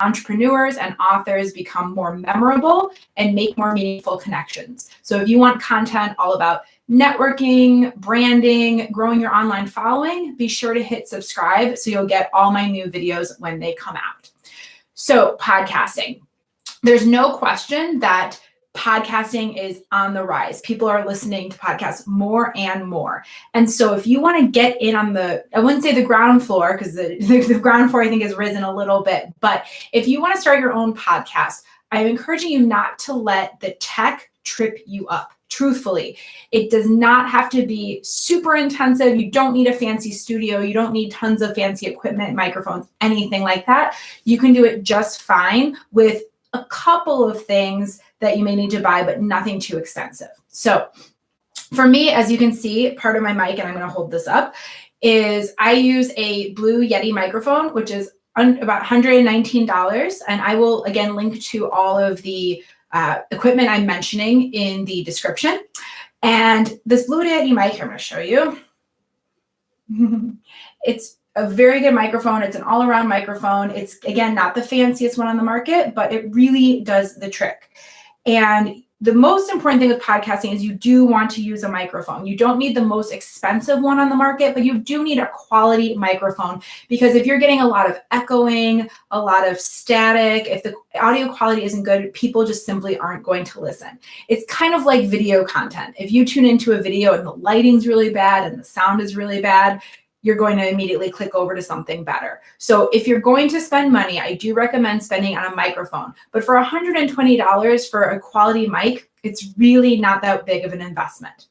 entrepreneurs and authors become more memorable and make more meaningful connections. So if you want content all about networking, branding, growing your online following, be sure to hit subscribe so you'll get all my new videos when they come out. So podcasting. There's no question that podcasting is on the rise. People are listening to podcasts more and more. And so if you want to get in on I wouldn't say the ground floor, because the ground floor I think has risen a little bit, but if you want to start your own podcast, I'm encouraging you not to let the tech trip you up. Truthfully, it does not have to be super intensive. You don't need a fancy studio. You don't need tons of fancy equipment, microphones, anything like that. You can do it just fine with a couple of things that you may need to buy, but nothing too expensive. So for me, as you can see, part of my mic, and I'm going to hold this up, is I use a Blue Yeti microphone, which is about $119. And I will, again, link to all of the equipment I'm mentioning in the description. And this Blue Yeti mic, I'm going to show you. It's a very good microphone. It's an all-around microphone. It's, again, not the fanciest one on the market, but it really does the trick. And the most important thing with podcasting is you do want to use a microphone. You don't need the most expensive one on the market, but you do need a quality microphone, because if you're getting a lot of echoing, a lot of static, if the audio quality isn't good, people just simply aren't going to listen. It's kind of like video content. If you tune into a video and the lighting's really bad and the sound is really bad, you're going to immediately click over to something better. So if you're going to spend money, I do recommend spending on a microphone. But for $120 for a quality mic, it's really not that big of an investment.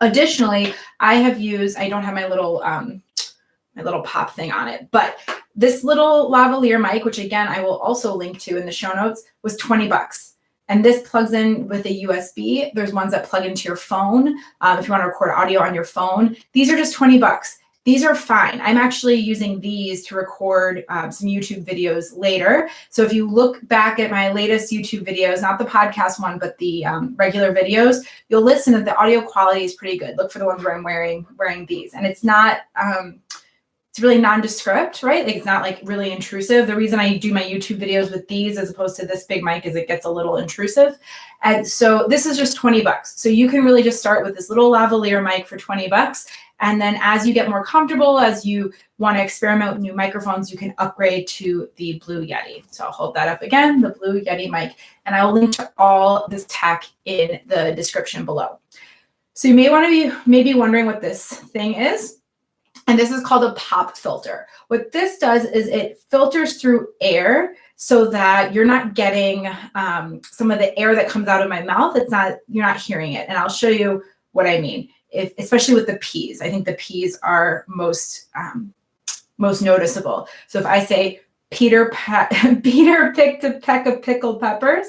Additionally, I don't have my little pop thing on it, but this little lavalier mic, which again, I will also link to in the show notes, was $20. And this plugs in with a USB. There's ones that plug into your phone. If you want to record audio on your phone, these are just $20. These are fine. I'm actually using these to record some YouTube videos later. So if you look back at my latest YouTube videos, not the podcast one, but the regular videos, you'll listen that the audio quality is pretty good. Look for the ones where I'm wearing these. And it's not, it's really nondescript, right? Like it's not like really intrusive. The reason I do my YouTube videos with these as opposed to this big mic is it gets a little intrusive. And so this is just $20. So you can really just start with this little lavalier mic for $20. And then as you get more comfortable, as you want to experiment with new microphones, you can upgrade to the Blue Yeti. So I'll hold that up again, the Blue Yeti mic, and I will link to all this tech in the description below. So you may want to be maybe wondering what this thing is. And this is called a pop filter. What this does is it filters through air so that you're not getting some of the air that comes out of my mouth. You're not hearing it. And I'll show you what I mean. Especially with the P's. I think the P's are most noticeable. So if I say Peter picked a peck of pickled peppers,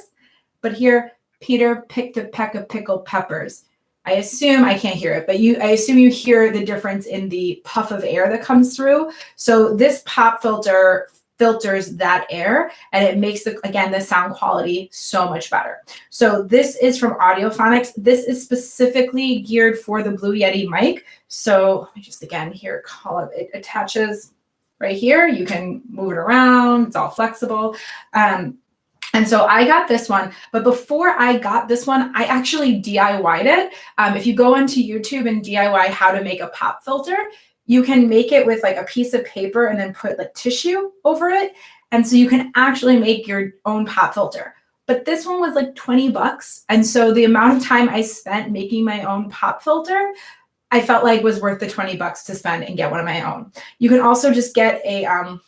but here Peter picked a peck of pickled peppers, I assume I can't hear it, but I assume you hear the difference in the puff of air that comes through. So this pop filter filters that air, and it makes the sound quality so much better. So this is from Audiophonics. This is specifically geared for the Blue Yeti mic. So let me just again here call it attaches right here. You can move it around. It's all flexible. And so I got this one, but before I got this one, I actually DIY'd it. If you go into YouTube and DIY how to make a pop filter, you can make it with like a piece of paper and then put like tissue over it. And so you can actually make your own pop filter. But this one was like $20. And so the amount of time I spent making my own pop filter, I felt like was worth the $20 to spend and get one of my own. You can also just get a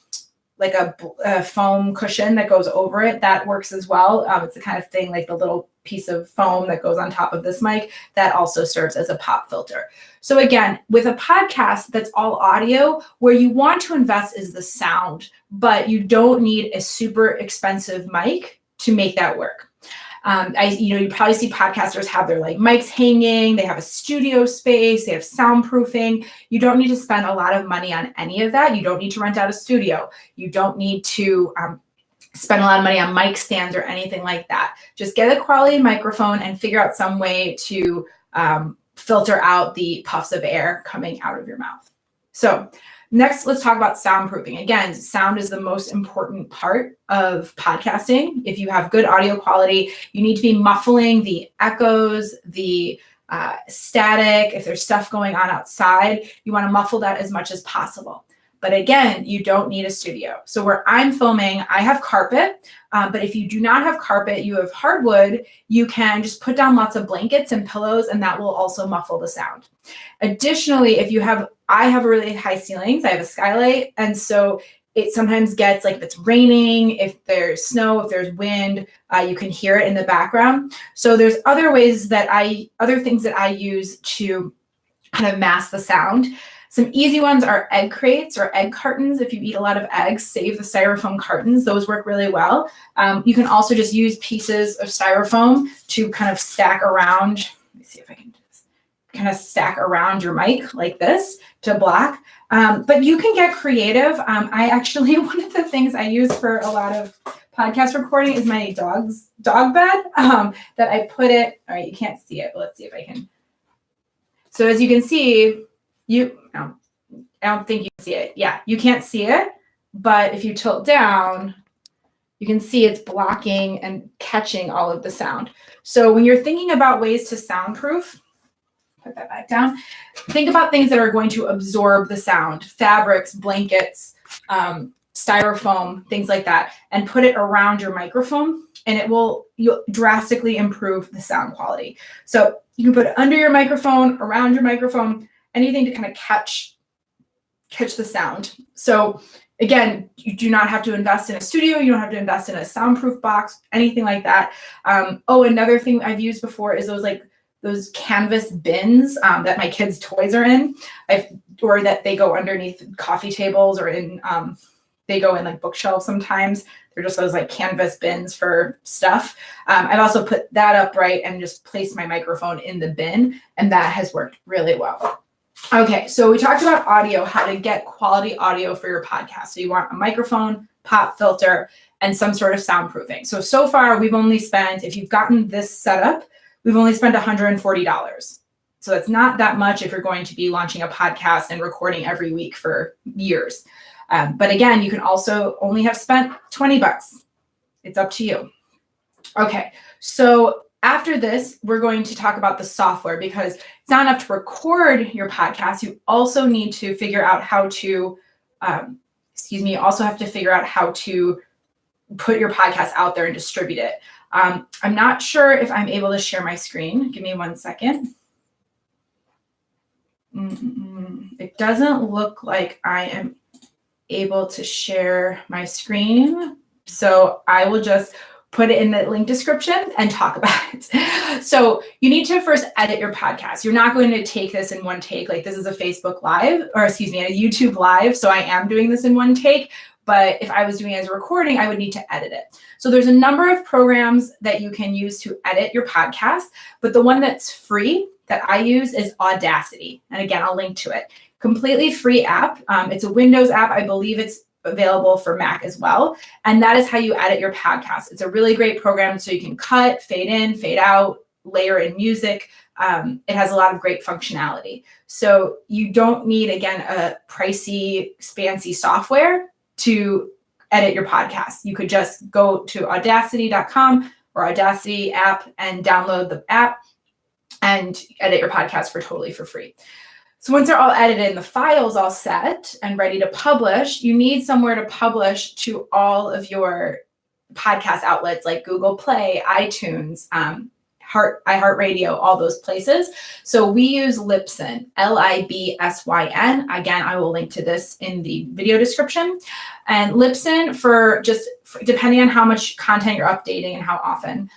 foam cushion that goes over it. That works as well. It's the kind of thing like the little piece of foam that goes on top of this mic that also serves as a pop filter. So again, with a podcast that's all audio, where you want to invest is the sound, but you don't need a super expensive mic to make that work. You probably see podcasters have their like mics hanging, they have a studio space, they have soundproofing. You don't need to spend a lot of money on any of that. You don't need to rent out a studio. You don't need to spend a lot of money on mic stands or anything like that. Just get a quality microphone and figure out some way to filter out the puffs of air coming out of your mouth. So Next, let's talk about soundproofing. Again, sound is the most important part of podcasting. If you have good audio quality, you need to be muffling the echoes, the static. If there's stuff going on outside, you want to muffle that as much as possible. But again, you don't need a studio. So where I'm filming, I have carpet, but if you do not have carpet, you have hardwood, you can just put down lots of blankets and pillows, and that will also muffle the sound. Additionally, I have really high ceilings, I have a skylight, and so it sometimes gets like if it's raining, if there's snow, if there's wind, you can hear it in the background. So there's other things that I use to kind of mask the sound. Some easy ones are egg crates or egg cartons. If you eat a lot of eggs, save the styrofoam cartons. Those work really well. You can also just use pieces of styrofoam to kind of stack around. Let me see if I can do this. Kind of stack around your mic like this to block. But you can get creative. I actually, one of the things I use for a lot of podcast recording is my dog's dog bed that I put it. All right, you can't see it, but let's see if I can. So as you can see, I don't think you can see it. Yeah, you can't see it, but if you tilt down, you can see it's blocking and catching all of the sound. So when you're thinking about ways to soundproof, put that back down, think about things that are going to absorb the sound, fabrics, blankets, styrofoam, things like that, and put it around your microphone, and you'll drastically improve the sound quality. So you can put it under your microphone, around your microphone, anything to kind of catch the sound. So again, you do not have to invest in a studio. You don't have to invest in a soundproof box, anything like that. Another thing I've used before is those canvas bins that my kids' toys are in, or that they go underneath coffee tables, or they go in like bookshelves sometimes. They're just those like canvas bins for stuff. I've also put that upright and just placed my microphone in the bin, and that has worked really well. Okay, so we talked about audio, how to get quality audio for your podcast. So you want a microphone, pop filter, and some sort of soundproofing. So far we've only spent, if you've gotten this set up, we've only spent $140. So that's not that much if you're going to be launching a podcast and recording every week for years. But again, you can also only have spent $20. It's up to you. Okay, so after this, we're going to talk about the software, because it's not enough to record your podcast. You also need to figure out how to, you also have to figure out how to put your podcast out there and distribute it. I'm not sure if I'm able to share my screen. Give me 1 second. It doesn't look like I am able to share my screen. So I will just put it in the link description and talk about it. So you need to first edit your podcast. You're not going to take this in one take. Like, this is a Facebook Live, or a YouTube Live. So I am doing this in one take. But if I was doing it as a recording, I would need to edit it. So there's a number of programs that you can use to edit your podcast. But the one that's free that I use is Audacity. And again, I'll link to it. Completely free app. It's a Windows app. I believe it's available for Mac as well. And that is how you edit your podcast. It's a really great program, so you can cut, fade in, fade out, layer in music. It has a lot of great functionality. So you don't need, again, a pricey, fancy software to edit your podcast. You could just go to audacity.com or Audacity app and download the app and edit your podcast for free. So once they're all edited and the file's all set and ready to publish, you need somewhere to publish to all of your podcast outlets like Google Play, iTunes, iHeartRadio, all those places. So we use Libsyn, Libsyn. Again, I will link to this in the video description. And Libsyn, depending on how much content you're updating and how often,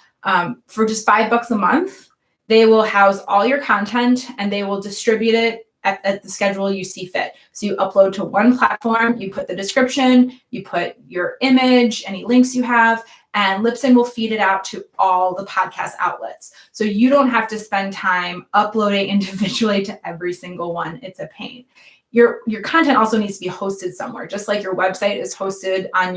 for just $5 a month, they will house all your content and they will distribute it at the schedule you see fit. So you upload to one platform, you put the description, you put your image, any links you have, and Libsyn will feed it out to all the podcast outlets. So you don't have to spend time uploading individually to every single one. It's a pain. Your content also needs to be hosted somewhere, just like your website is hosted on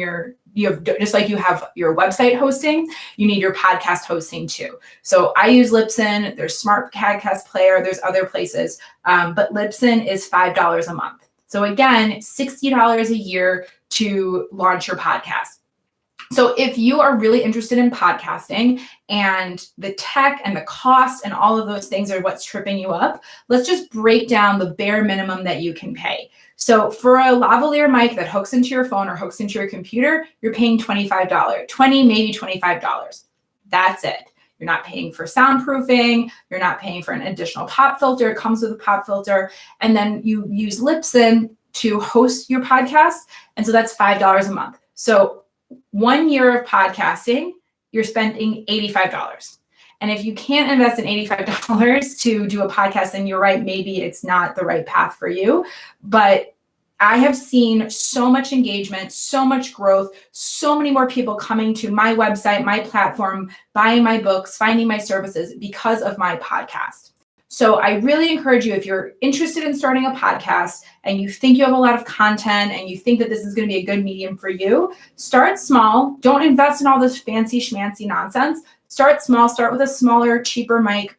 just like you have your website hosting, you need your podcast hosting too. So I use Libsyn, there's Smart Podcast Player, there's other places, but Libsyn is $5 a month. So again, $60 a year to launch your podcast. So if you are really interested in podcasting and the tech and the cost and all of those things are what's tripping you up, let's just break down the bare minimum that you can pay. So for a lavalier mic that hooks into your phone or hooks into your computer, you're paying $25, maybe $25. That's it. You're not paying for soundproofing. You're not paying for an additional pop filter. It comes with a pop filter. And then you use Libsyn to host your podcast. And so that's $5 a month. So 1 year of podcasting, you're spending $85. And if you can't invest in $85 to do a podcast, then you're right, maybe it's not the right path for you. But I have seen so much engagement, so much growth, so many more people coming to my website, my platform, buying my books, finding my services because of my podcast. So I really encourage you, if you're interested in starting a podcast and you think you have a lot of content and you think that this is going to be a good medium for you, start small. Don't invest in all this fancy schmancy nonsense. Start small, start with a smaller, cheaper mic.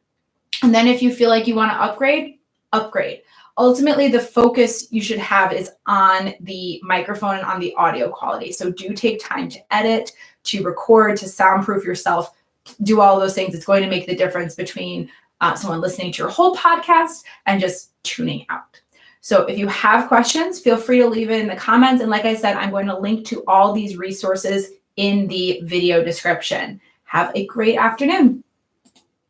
And then if you feel like you want to upgrade, upgrade. Ultimately, the focus you should have is on the microphone and on the audio quality. So do take time to edit, to record, to soundproof yourself, do all those things. It's going to make the difference between someone listening to your whole podcast and just tuning out. So if you have questions, feel free to leave it in the comments. And like I said, I'm going to link to all these resources in the video description. Have a great afternoon.